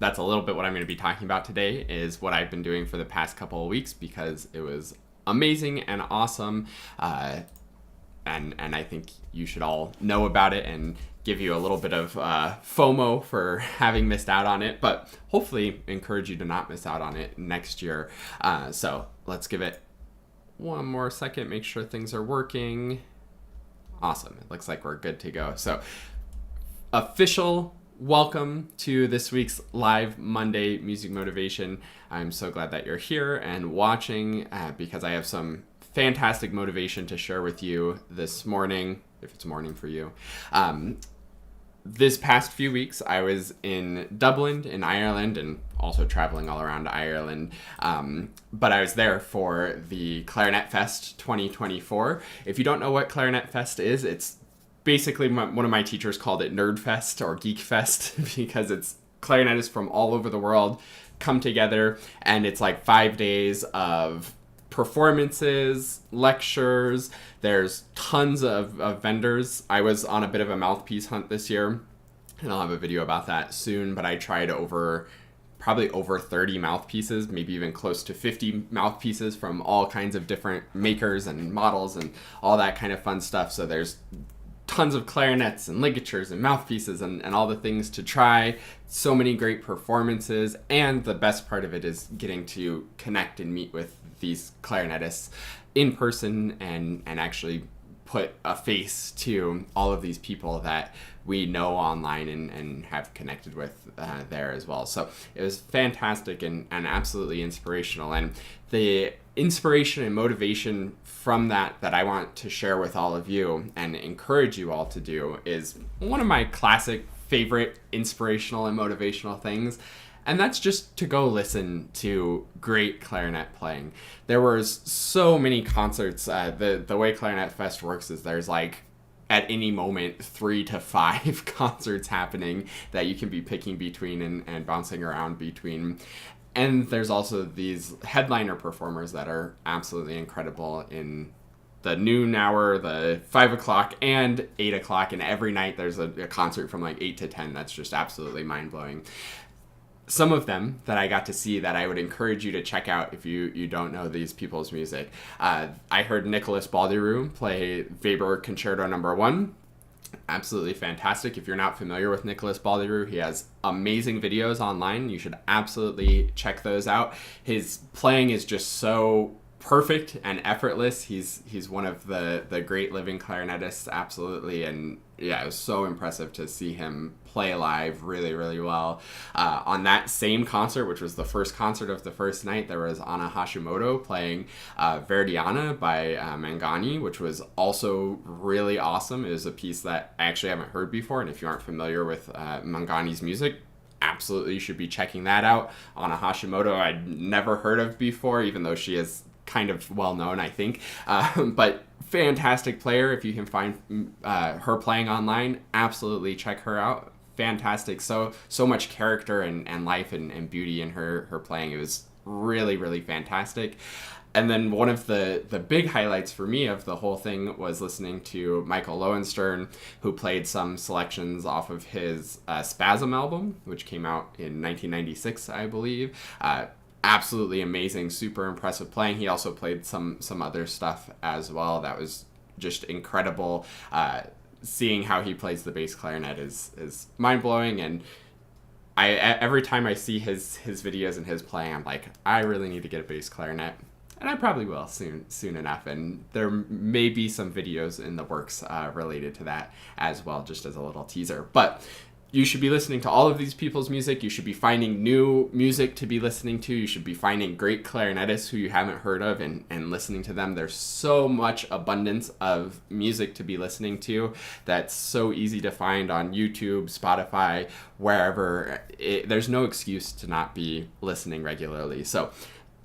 that's a little bit what I'm going to be talking about today, is what I've been doing for the past couple of weeks, because it was amazing and awesome. And I think you should all know about it and give you a little bit of FOMO for having missed out on it, but hopefully encourage you to not miss out on it next year. So let's give it one more second, make sure things are working. Awesome. It looks like we're good to go. So official welcome to this week's live Monday Music Motivation. I'm so glad that you're here and watching because I have some fantastic motivation to share with you this morning, if it's morning for you. This past few weeks, I was in Dublin in Ireland and also traveling all around Ireland. But I was there for the ClarinetFest 2024. If you don't know what ClarinetFest is, it's basically one of my teachers called it Nerdfest or Geekfest because it's clarinetists from all over the world come together, and it's like 5 days of performances, lectures. There's tons of vendors. I was on a bit of a mouthpiece hunt this year, and I'll have a video about that soon, but I tried probably over 30 mouthpieces, maybe even close to 50 mouthpieces from all kinds of different makers and models and all that kind of fun stuff. So there's tons of clarinets and ligatures and mouthpieces and all the things to try. So many great performances, and the best part of it is getting to connect and meet with these clarinetists in person and actually put a face to all of these people that we know online and have connected with there as well. So it was fantastic and absolutely inspirational. And the inspiration and motivation from that I want to share with all of you and encourage you all to do is one of my classic favorite inspirational and motivational things. And that's just to go listen to great clarinet playing. There was so many concerts. The way ClarinetFest works is there's like at any moment 3 to 5 concerts happening that you can be picking between and bouncing around between. And there's also these headliner performers that are absolutely incredible in the noon hour, the 5 o'clock and 8 o'clock. And every night there's a concert from like 8 to 10 that's just absolutely mind-blowing. Some of them that I got to see that I would encourage you to check out if you don't know these people's music. I heard Nicholas Baldiru play Weber Concerto No. 1. Absolutely fantastic. If you're not familiar with Nicholas Baldiru, he has amazing videos online. You should absolutely check those out. His playing is just so perfect and effortless. He's one of the great living clarinetists, absolutely. And yeah, it was so impressive to see him play live really, really well. On that same concert, which was the first concert of the first night, there was Anna Hashimoto playing Verdiana by Mangani, which was also really awesome. It was a piece that I actually haven't heard before, and if you aren't familiar with Mangani's music, absolutely you should be checking that out. Anna Hashimoto I'd never heard of before, even though she is kind of well known, I think, but fantastic player. If you can find her playing online, absolutely check her out. Fantastic. So much character and life and beauty in her playing. It was really, really fantastic. And then one of the big highlights for me of the whole thing was listening to Michael Lowenstern, who played some selections off of his Spasm album, which came out in 1996, I believe. Absolutely amazing, super impressive playing. He also played some other stuff as well. That was just incredible. Seeing how he plays the bass clarinet is mind-blowing, and every time I see his videos and his playing, I'm like, I really need to get a bass clarinet. And I probably will soon enough, and there may be some videos in the works related to that as well, just as a little teaser. But you should be listening to all of these people's music. You should be finding new music to be listening to. You should be finding great clarinetists who you haven't heard of and listening to them. There's so much abundance of music to be listening to that's so easy to find on YouTube, Spotify, wherever. There's no excuse to not be listening regularly. So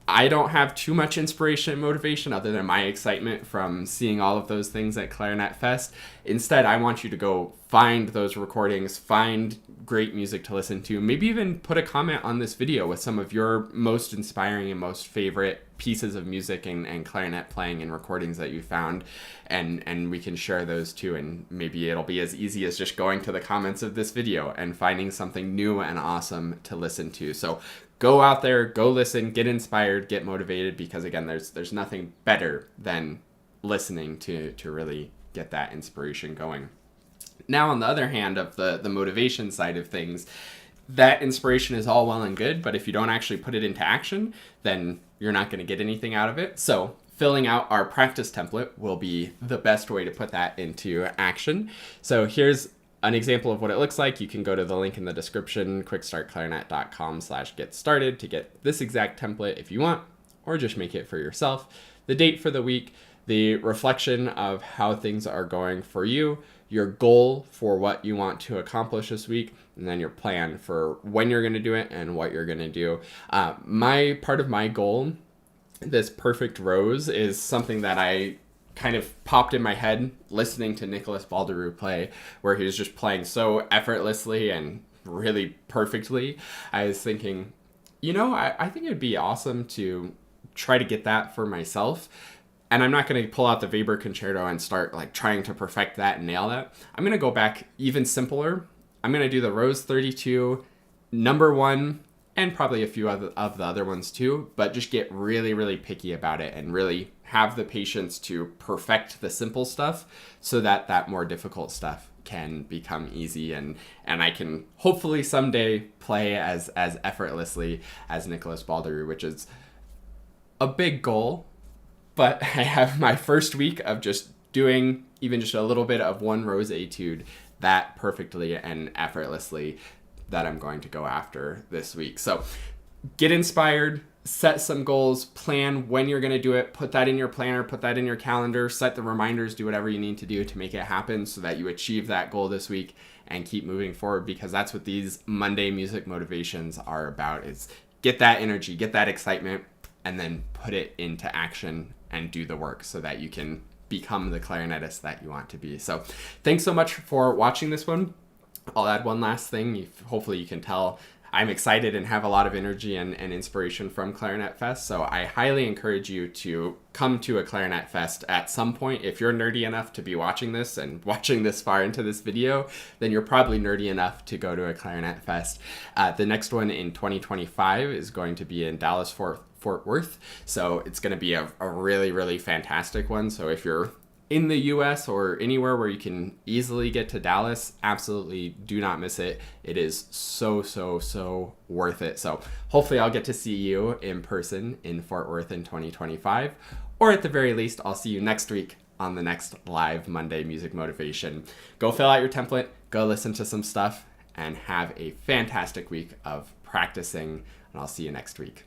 I don't have too much inspiration and motivation other than my excitement from seeing all of those things at ClarinetFest. Instead, I want you to go find those recordings, find great music to listen to, maybe even put a comment on this video with some of your most inspiring and most favorite pieces of music and clarinet playing and recordings that you found, and we can share those too. And maybe it'll be as easy as just going to the comments of this video and finding something new and awesome to listen to. So go out there, go listen, get inspired, get motivated, because again, there's nothing better than listening to really get that inspiration going. Now, on the other hand, of the motivation side of things, that inspiration is all well and good, but if you don't actually put it into action, then you're not going to get anything out of it. So filling out our practice template will be the best way to put that into action. So here's an example of what it looks like. You can go to the link in the description, quickstartclarinet.com/get started, to get this exact template if you want, or just make it for yourself. The date for the week, the reflection of how things are going for you, your goal for what you want to accomplish this week, and then your plan for when you're going to do it and what you're going to do. My part of my goal, this perfect rose, is something that I kind of popped in my head listening to Nicholas Balderou play, where he was just playing so effortlessly and really perfectly. I was thinking, I think it'd be awesome to try to get that for myself. And I'm not going to pull out the Weber concerto and start like trying to perfect that and nail that. I'm going to go back even simpler. I'm going to do the Rose 32, number 1, and probably a few of the other ones too, but just get really, really picky about it and really have the patience to perfect the simple stuff so that that more difficult stuff can become easy, and I can hopefully someday play as effortlessly as Nicholas Balderou, which is a big goal. But I have my first week of just doing even just a little bit of one Rose etude that perfectly and effortlessly that I'm going to go after this week. So get inspired, set some goals, plan when you're going to do it, put that in your planner, put that in your calendar, set the reminders, do whatever you need to do to make it happen so that you achieve that goal this week and keep moving forward, because that's what these Monday music motivations are about, is get that energy, get that excitement, and then put it into action and do the work so that you can become the clarinetist that you want to be. So thanks so much for watching this one. I'll add one last thing. Hopefully you can tell I'm excited and have a lot of energy and inspiration from ClarinetFest. So I highly encourage you to come to a ClarinetFest at some point. If you're nerdy enough to be watching this and watching this far into this video, then you're probably nerdy enough to go to a ClarinetFest. The next one in 2025 is going to be in Dallas, Fort Worth. So it's going to be a really, really fantastic one. So if you're in the US or anywhere where you can easily get to Dallas, absolutely do not miss it. It is so worth it. So hopefully I'll get to see you in person in Fort Worth in 2025, or at the very least, I'll see you next week on the next live Monday Music Motivation. Go fill out your template, go listen to some stuff, and have a fantastic week of practicing, and I'll see you next week.